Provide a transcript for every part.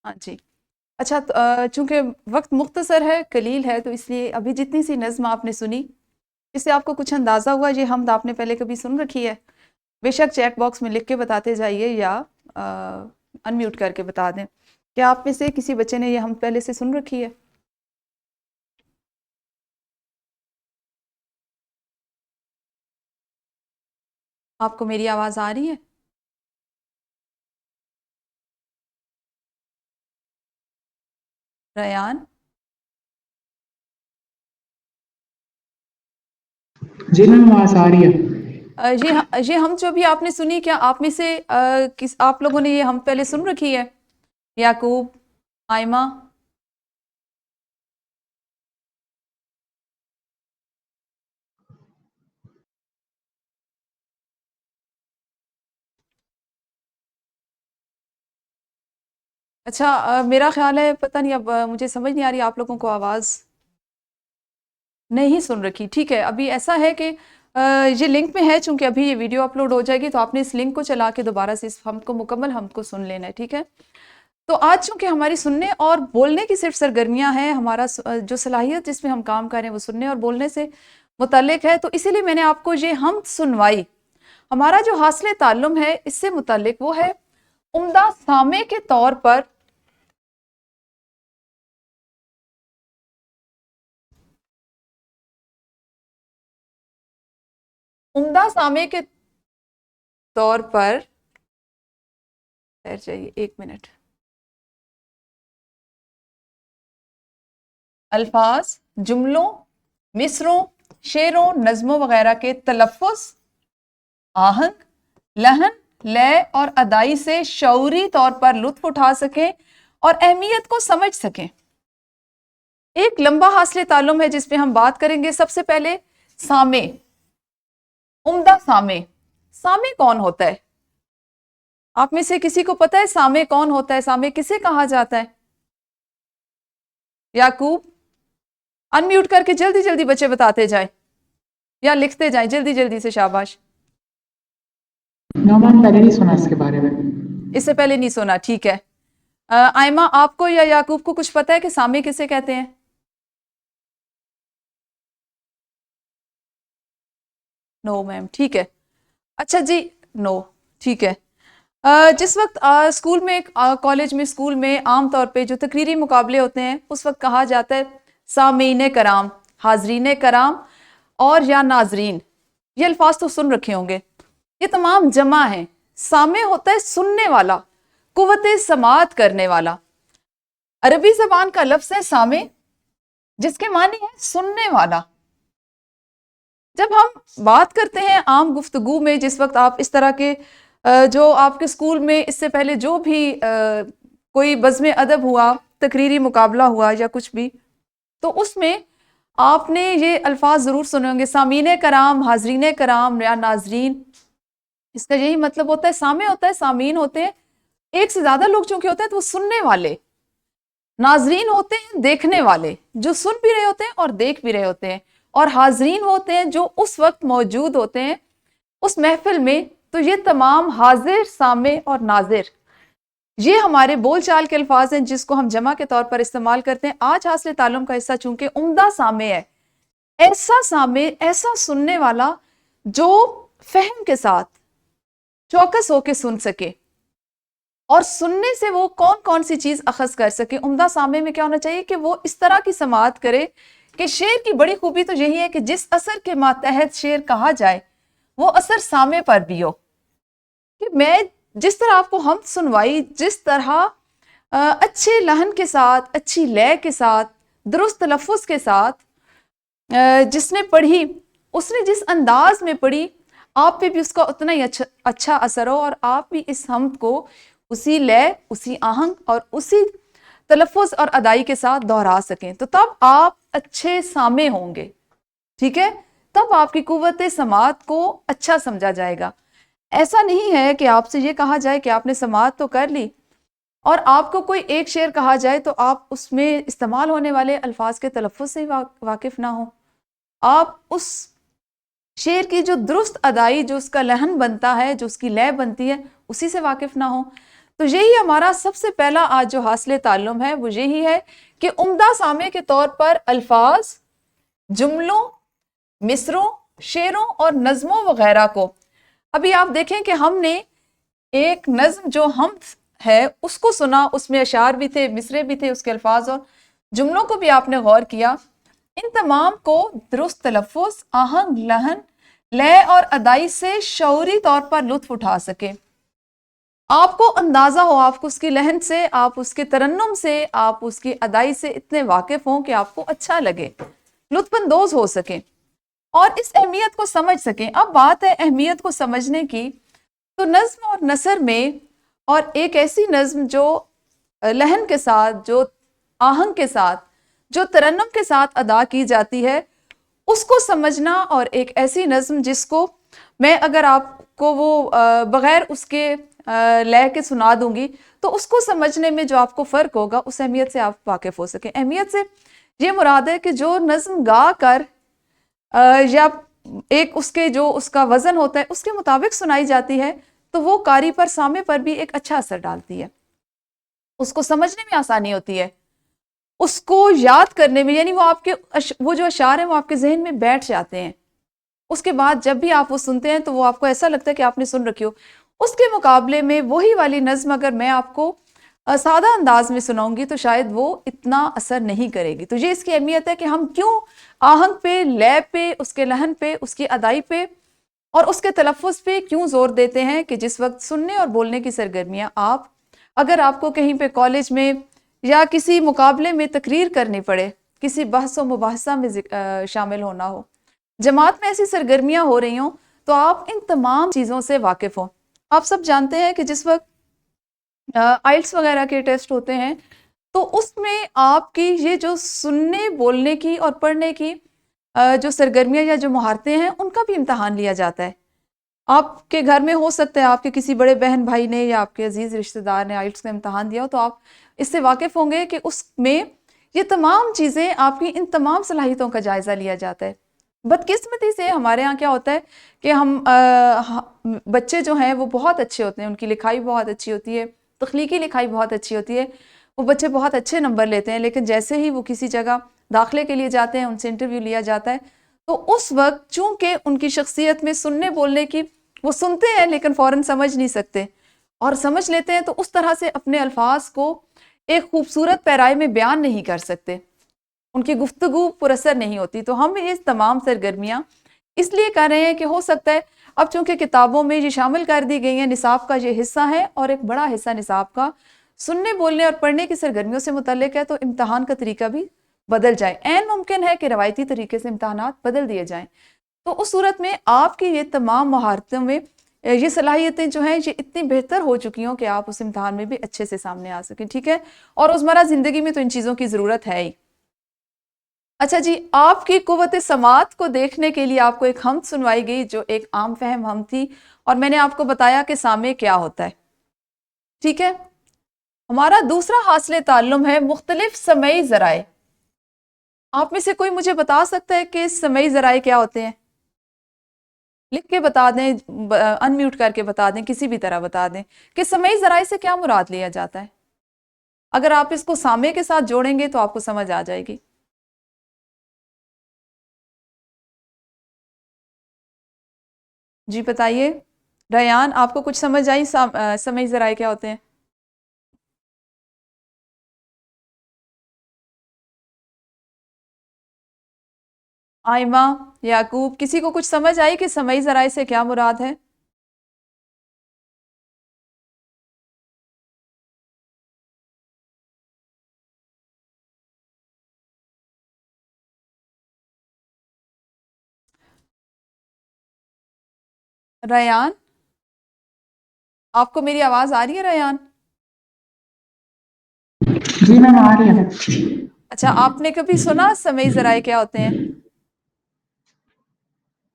ہاں جی. اچھا چونکہ وقت مختصر ہے، قلیل ہے، تو اس لیے ابھی جتنی سی نظم آپ نے سنی اس سے آپ کو کچھ اندازہ ہوا یہ حمد آپ نے پہلے کبھی سن رکھی ہے؟ بے شک چیٹ باکس میں لکھ کے بتاتے جائیے یا ان میوٹ کر کے بتا دیں. کیا آپ میں سے کسی بچے نے یہ حمد پہلے سے سن رکھی ہے؟ آپ کو میری آواز آ رہی ہے؟ ریان؟ جی میم آواز آ رہی ہے. یہ ہم جو بھی آپ نے سنی، کیا آپ میں سے آپ لوگوں نے یہ ہم پہلے سن رکھی ہے؟ یعقوب، آئمہ؟ اچھا میرا خیال ہے پتہ نہیں، اب مجھے سمجھ نہیں آ رہی، آپ لوگوں کو آواز نہیں سن رکھی. ٹھیک ہے، ابھی ایسا ہے کہ یہ لنک میں ہے، چونکہ ابھی یہ ویڈیو اپلوڈ ہو جائے گی تو آپ نے اس لنک کو چلا کے دوبارہ سے اس ہم کو مکمل ہم کو سن لینا ہے. ٹھیک ہے، تو آج چونکہ ہماری سننے اور بولنے کی صرف سرگرمیاں ہیں، ہمارا جو صلاحیت جس میں ہم کام کریں وہ سننے اور بولنے سے متعلق ہے، تو اسی لیے میں نے آپ کو یہ ہم سنوائی. ہمارا جو حاصل تعلم ہے اس سے متعلق وہ ہے عمدہ سامع کے طور پر عمدہ سامع کے طور پر چاہیے 1 منٹ. الفاظ، جملوں، مصروں، شعروں، نظموں وغیرہ کے تلفظ، آہنگ، لہن، لے اور ادائی سے شعوری طور پر لطف اٹھا سکیں اور اہمیت کو سمجھ سکیں. ایک لمبا حاصل تعلم ہے جس پہ ہم بات کریں گے. سب سے پہلے سامع، عمدہ سامع. سامع کون ہوتا ہے؟ آپ میں سے کسی کو پتہ ہے سامع کون ہوتا ہے؟ سامع کسے کہا جاتا ہے؟ یعقوب ان میوٹ کر کے جلدی جلدی بچے بتاتے جائیں یا لکھتے جائیں جلدی جلدی سے. شاباش. نو میم پہلے نہیں سنا اس کے بارے میں. اس سے پہلے نہیں سنا. ٹھیک ہے، آئمہ آپ کو یا یعقوب کو کچھ پتہ ہے کہ سامع کسے کہتے ہیں؟ نو میم. ٹھیک ہے، اچھا جی، نو. ٹھیک ہے. جس وقت اسکول میں کالج میں اسکول میں عام طور پہ جو تقریری مقابلے ہوتے ہیں اس وقت کہا جاتا ہے سامعین کرام، حاضرین کرام اور یا ناظرین. یہ الفاظ تو سن رکھے ہوں گے. یہ تمام جمع ہیں. سامع ہوتا ہے سننے والا، قوت سماعت کرنے والا. عربی زبان کا لفظ ہے سامع جس کے معنی ہے سننے والا. جب ہم بات کرتے ہیں عام گفتگو میں، جس وقت آپ اس طرح کے جو آپ کے اسکول میں اس سے پہلے جو بھی کوئی بزم ادب ہوا، تقریری مقابلہ ہوا یا کچھ بھی، تو اس میں آپ نے یہ الفاظ ضرور سنے ہوں گے سامعین کرام، حاضرین کرام یا ناظرین. اس کا یہی مطلب ہوتا ہے. سامع ہوتا ہے، سامعین ہوتے ہیں ایک سے زیادہ لوگ چونکہ ہوتے ہیں تو وہ سننے والے. ناظرین ہوتے ہیں دیکھنے والے، جو سن بھی رہے ہوتے ہیں اور دیکھ بھی رہے ہوتے ہیں. اور حاضرین ہوتے ہیں جو اس وقت موجود ہوتے ہیں اس محفل میں. تو یہ تمام حاضر، سامع اور ناظر یہ ہمارے بول چال کے الفاظ ہیں جس کو ہم جمع کے طور پر استعمال کرتے ہیں. آج حاصل تعلم کا حصہ چونکہ عمدہ سامع ہے، ایسا سامع، ایسا سننے والا جو فہم کے ساتھ چوکس ہو کے سن سکے اور سننے سے وہ کون کون سی چیز اخذ کر سکے. عمدہ سامع میں کیا ہونا چاہیے کہ وہ اس طرح کی سماعت کرے کہ شعر کی بڑی خوبی تو یہی ہے کہ جس اثر کے ماتحت شعر کہا جائے وہ اثر سامع پر بھی ہو. کہ میں جس طرح آپ کو ہم سنوائی، جس طرح اچھے لہن کے ساتھ، اچھی لے کے ساتھ، درست تلفظ کے ساتھ جس نے پڑھی، اس نے جس انداز میں پڑھی، آپ پہ بھی اس کا اتنا ہی اچھا اثر ہو اور آپ بھی اس حمد کو اسی لے، اسی آہنگ اور اسی تلفظ اور ادائی کے ساتھ دہرا سکیں، تو تب آپ اچھے سامع ہوں گے. ٹھیک ہے، تب آپ کی قوت سماعت کو اچھا سمجھا جائے گا. ایسا نہیں ہے کہ آپ سے یہ کہا جائے کہ آپ نے سماعت تو کر لی اور آپ کو کوئی ایک شعر کہا جائے تو آپ اس میں استعمال ہونے والے الفاظ کے تلفظ سے واقف نہ ہوں. آپ اس شعر کی جو درست ادائی، جو اس کا لہن بنتا ہے، جو اس کی لے بنتی ہے، اسی سے واقف نہ ہوں. تو یہی ہمارا سب سے پہلا آج جو حاصل تعلم ہے وہ یہی ہے کہ عمدہ سامع کے طور پر الفاظ، جملوں، مصروں، شعروں اور نظموں وغیرہ کو، ابھی آپ دیکھیں کہ ہم نے ایک نظم جو حمد ہے اس کو سنا، اس میں اشعار بھی تھے، مصرے بھی تھے، اس کے الفاظ اور جملوں کو بھی آپ نے غور کیا، ان تمام کو درست تلفظ، آہنگ، لہن، لے اور ادائی سے شعوری طور پر لطف اٹھا سکے، آپ کو اندازہ ہو، آپ کو اس کی لہن سے، آپ اس کے ترنم سے، آپ اس کی ادائی سے اتنے واقف ہوں کہ آپ کو اچھا لگے، لطف اندوز ہو سکیں اور اس اہمیت کو سمجھ سکیں۔ اب بات ہے اہمیت کو سمجھنے کی، تو نظم اور نثر میں، اور ایک ایسی نظم جو لہن کے ساتھ، جو آہنگ کے ساتھ، جو ترنم کے ساتھ ادا کی جاتی ہے، اس کو سمجھنا، اور ایک ایسی نظم جس کو میں اگر آپ کو وہ بغیر اس کے لے کے سنا دوں گی تو اس کو سمجھنے میں جو آپ کو فرق ہوگا، اس اہمیت سے آپ واقف ہو سکیں۔ اہمیت سے یہ مراد ہے کہ جو نظم گا کر یا ایک اس کے جو اس کا وزن ہوتا ہے اس کے مطابق سنائی جاتی ہے تو وہ قاری پر، سامع پر بھی ایک اچھا اثر ڈالتی ہے، اس کو سمجھنے میں آسانی ہوتی ہے، اس کو یاد کرنے میں، یعنی وہ آپ کے وہ جو اشعار ہیں وہ آپ کے ذہن میں بیٹھ جاتے ہیں، اس کے بعد جب بھی آپ وہ سنتے ہیں تو وہ آپ کو ایسا لگتا ہے کہ آپ نے سن رکھی ہو۔ اس کے مقابلے میں وہی والی نظم اگر میں آپ کو سادہ انداز میں سناؤں گی تو شاید وہ اتنا اثر نہیں کرے گی۔ تو یہ اس کی اہمیت ہے کہ ہم کیوں آہنگ پہ، لے پہ، اس کے لہن پہ، اس کی ادائی پہ اور اس کے تلفظ پہ کیوں زور دیتے ہیں کہ جس وقت سننے اور بولنے کی سرگرمیاں اگر آپ کو کہیں پہ کالج میں یا کسی مقابلے میں تقریر کرنی پڑے، کسی بحث و مباحثہ میں شامل ہونا ہو، جماعت میں ایسی سرگرمیاں ہو رہی ہوں، تو آپ ان تمام چیزوں سے واقف ہوں۔ آپ سب جانتے ہیں کہ جس وقت آئلٹس وغیرہ کے ٹیسٹ ہوتے ہیں تو اس میں آپ کی یہ جو سننے، بولنے کی اور پڑھنے کی جو سرگرمیاں یا جو مہارتیں ہیں ان کا بھی امتحان لیا جاتا ہے۔ آپ کے گھر میں ہو سکتا ہے آپ کے کسی بڑے بہن بھائی نے یا آپ کے عزیز رشتہ دار نے آئلٹس کا امتحان دیا ہو، تو آپ اس سے واقف ہوں گے کہ اس میں یہ تمام چیزیں، آپ کی ان تمام صلاحیتوں کا جائزہ لیا جاتا ہے۔ بدقسمتی سے ہمارے ہاں کیا ہوتا ہے کہ ہم بچے جو ہیں وہ بہت اچھے ہوتے ہیں، ان کی لکھائی بہت اچھی ہوتی ہے، تخلیقی لکھائی بہت اچھی ہوتی ہے، وہ بچے بہت اچھے نمبر لیتے ہیں، لیکن جیسے ہی وہ کسی جگہ داخلے کے لیے جاتے ہیں، ان سے انٹرویو لیا جاتا ہے، تو اس وقت چونکہ ان کی شخصیت میں سننے بولنے کی، وہ سنتے ہیں لیکن فوراً سمجھ نہیں سکتے، اور سمجھ لیتے ہیں تو اس طرح سے اپنے الفاظ کو ایک خوبصورت پیرائے میں بیان نہیں کر سکتے، ان کی گفتگو پر اثر نہیں ہوتی۔ تو ہم یہ تمام سرگرمیاں اس لیے کر رہے ہیں کہ ہو سکتا ہے اب چونکہ کتابوں میں یہ شامل کر دی گئی ہیں، نصاب کا یہ حصہ ہے اور ایک بڑا حصہ نصاب کا سننے، بولنے اور پڑھنے کی سرگرمیوں سے متعلق ہے، تو امتحان کا طریقہ بھی بدل جائے۔ عین ممکن ہے کہ روایتی طریقے سے امتحانات بدل دیے جائیں، تو اس صورت میں آپ کی یہ تمام مہارتوں میں یہ صلاحیتیں جو ہیں یہ اتنی بہتر ہو چکی ہوں کہ آپ اس امتحان میں بھی اچھے سے سامنے آ سکیں، ٹھیک ہے؟ اور روزمرہ زندگی میں تو ان چیزوں کی ضرورت ہے ہی۔ اچھا جی، آپ کی قوت سماعت کو دیکھنے کے لیے آپ کو ایک حمد سنوائی گئی جو ایک عام فہم حمد تھی، اور میں نے آپ کو بتایا کہ سامع کیا ہوتا ہے، ٹھیک ہے؟ ہمارا دوسرا حاصل تعلم ہے مختلف سمعی ذرائع۔ آپ میں سے کوئی مجھے بتا سکتا ہے کہ سمعی ذرائع کیا ہوتے ہیں؟ لکھ کے بتا دیں، ان میوٹ کر کے بتا دیں، کسی بھی طرح بتا دیں کہ سمعی ذرائع سے کیا مراد لیا جاتا ہے۔ اگر آپ اس کو سامع کے ساتھ جوڑیں گے تو آپ کو سمجھ آ جائے گی۔ جی بتائیے ریان، آپ کو کچھ سمجھ آئی سمعی ذرائع کیا ہوتے ہیں؟ آئمہ، یعقوب، کسی کو کچھ سمجھ آئی کہ سمعی ذرائع سے کیا مراد ہے؟ ریان، آپ کو میری آواز آ رہی ہے ریان؟ جی میم آ رہی ہے۔ اچھا، آپ نے کبھی سنا سمعی ذرائع کیا ہوتے ہیں؟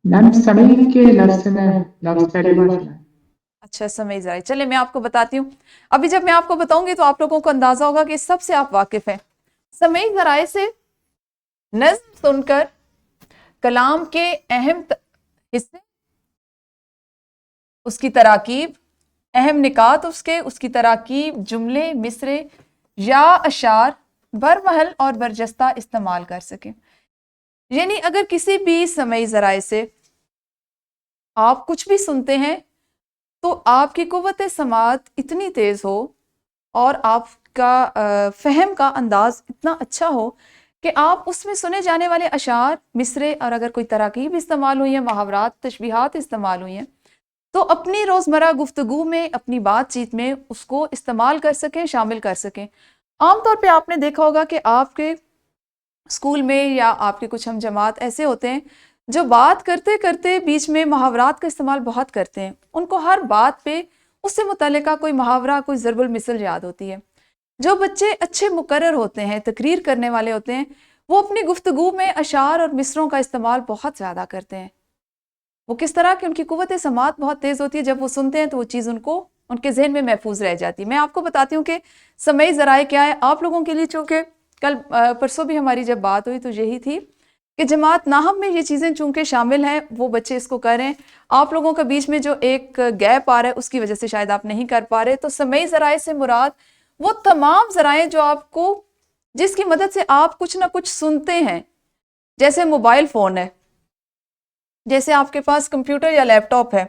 میم سمعی کے لفظ میں لفظ پہلی بار سنا ہے۔ اچھا، سمعی ذرائع، چلے میں آپ کو بتاتی ہوں۔ ابھی جب میں آپ کو بتاؤں گی تو آپ لوگوں کو اندازہ ہوگا کہ اس سب سے آپ واقف ہیں۔ سمعی ذرائع سے نظم سن کر کلام کے اہم حصے، اس کی تراکیب، اہم نکات اس کی تراکیب، جملے، مصرے یا اشعار برمحل اور برجستہ استعمال کر سکیں۔ یعنی اگر کسی بھی سمعی ذرائع سے آپ کچھ بھی سنتے ہیں تو آپ کی قوت سماعت اتنی تیز ہو اور آپ کا فہم کا انداز اتنا اچھا ہو کہ آپ اس میں سنے جانے والے اشعار، مصرے اور اگر کوئی تراکیب استعمال ہوئی ہیں، محاورات، تشبیہات استعمال ہوئی ہیں، تو اپنی روزمرہ گفتگو میں، اپنی بات چیت میں اس کو استعمال کر سکیں، شامل کر سکیں۔ عام طور پہ آپ نے دیکھا ہوگا کہ آپ کے اسکول میں یا آپ کے کچھ ہم جماعت ایسے ہوتے ہیں جو بات کرتے کرتے بیچ میں محاورات کا استعمال بہت کرتے ہیں۔ ان کو ہر بات پہ اس سے متعلقہ کوئی محاورہ، کوئی ضرب المثل یاد ہوتی ہے۔ جو بچے اچھے مقرر ہوتے ہیں، تقریر کرنے والے ہوتے ہیں، وہ اپنی گفتگو میں اشعار اور مصروں کا استعمال بہت زیادہ کرتے ہیں۔ وہ کس طرح کہ ان کی قوت سماعت بہت تیز ہوتی ہے، جب وہ سنتے ہیں تو وہ چیز ان کے ذہن میں محفوظ رہ جاتی ہے۔ میں آپ کو بتاتی ہوں کہ سمعی ذرائع کیا ہے آپ لوگوں کے لیے، چونکہ کل پرسوں بھی ہماری جب بات ہوئی تو یہی تھی کہ جماعت ناہم میں یہ چیزیں چونکہ شامل ہیں، وہ بچے اس کو کر رہے ہیں، آپ لوگوں کا بیچ میں جو ایک گیپ آ رہا ہے اس کی وجہ سے شاید آپ نہیں کر پا رہے۔ تو سمعی ذرائع سے مراد وہ تمام ذرائع جو آپ کو، جس کی مدد سے آپ کچھ نہ کچھ سنتے ہیں، جیسے موبائل فون ہے، جیسے آپ کے پاس کمپیوٹر یا لیپ ٹاپ ہے،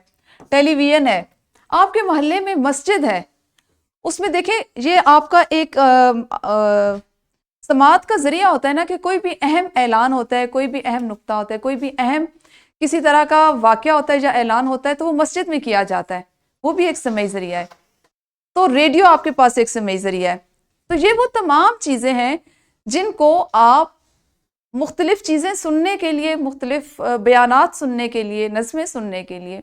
ٹیلی ویژن ہے، آپ کے محلے میں مسجد ہے، اس میں دیکھیں یہ آپ کا ایک سماعت کا ذریعہ ہوتا ہے نا، کہ کوئی بھی اہم اعلان ہوتا ہے، کوئی بھی اہم نکتہ ہوتا ہے، کوئی بھی اہم کسی طرح کا واقعہ ہوتا ہے یا اعلان ہوتا ہے تو وہ مسجد میں کیا جاتا ہے، وہ بھی ایک سمعی ذریعہ ہے۔ تو ریڈیو آپ کے پاس ایک سمعی ذریعہ ہے۔ تو یہ وہ تمام چیزیں ہیں جن کو آپ مختلف چیزیں سننے کے لیے، مختلف بیانات سننے کے لیے، نظمیں سننے کے لیے،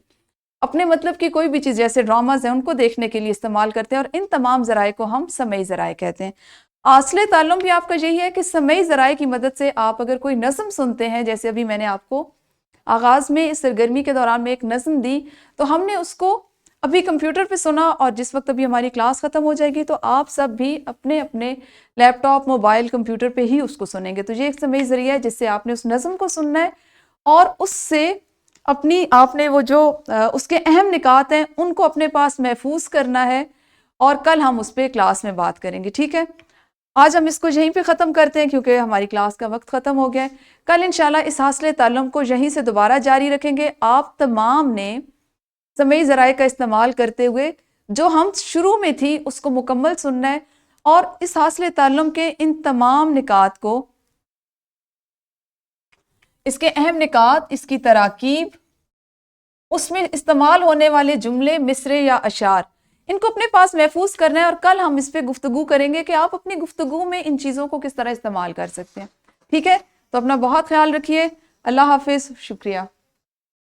اپنے مطلب کی کوئی بھی چیز جیسے ڈراماز ہیں ان کو دیکھنے کے لیے استعمال کرتے ہیں، اور ان تمام ذرائع کو ہم سمعی ذرائع کہتے ہیں۔ اصل تعلم بھی آپ کا یہی ہے کہ سمعی ذرائع کی مدد سے آپ اگر کوئی نظم سنتے ہیں، جیسے ابھی میں نے آپ کو آغاز میں اس سرگرمی کے دوران میں ایک نظم دی، تو ہم نے اس کو ابھی کمپیوٹر پہ سنا، اور جس وقت ابھی ہماری کلاس ختم ہو جائے گی تو آپ سب بھی اپنے اپنے لیپ ٹاپ، موبائل، کمپیوٹر پہ ہی اس کو سنیں گے۔ تو یہ ایک سمعی ذریعہ ہے جس سے آپ نے اس نظم کو سننا ہے، اور اس سے آپ نے وہ جو اس کے اہم نکات ہیں ان کو اپنے پاس محفوظ کرنا ہے، اور کل ہم اس پہ کلاس میں بات کریں گے، ٹھیک ہے؟ آج ہم اس کو یہیں پہ ختم کرتے ہیں کیونکہ ہماری کلاس کا وقت ختم ہو گیا ہے۔ کل انشاءاللہ اس حاصل تعلم کو یہیں سے دوبارہ جاری رکھیں گے۔ آپ تمام نے سمعی ذرائع کا استعمال کرتے ہوئے جو ہم شروع میں تھی اس کو مکمل سننا ہے، اور اس حاصل تعلم کے ان تمام نکات کو، اس کے اہم نکات، اس کی تراکیب، اس میں استعمال ہونے والے جملے، مصرے یا اشعار، ان کو اپنے پاس محفوظ کرنا ہے، اور کل ہم اس پہ گفتگو کریں گے کہ آپ اپنی گفتگو میں ان چیزوں کو کس طرح استعمال کر سکتے ہیں، ٹھیک ہے؟ تو اپنا بہت خیال رکھیے۔ اللہ حافظ، شکریہ۔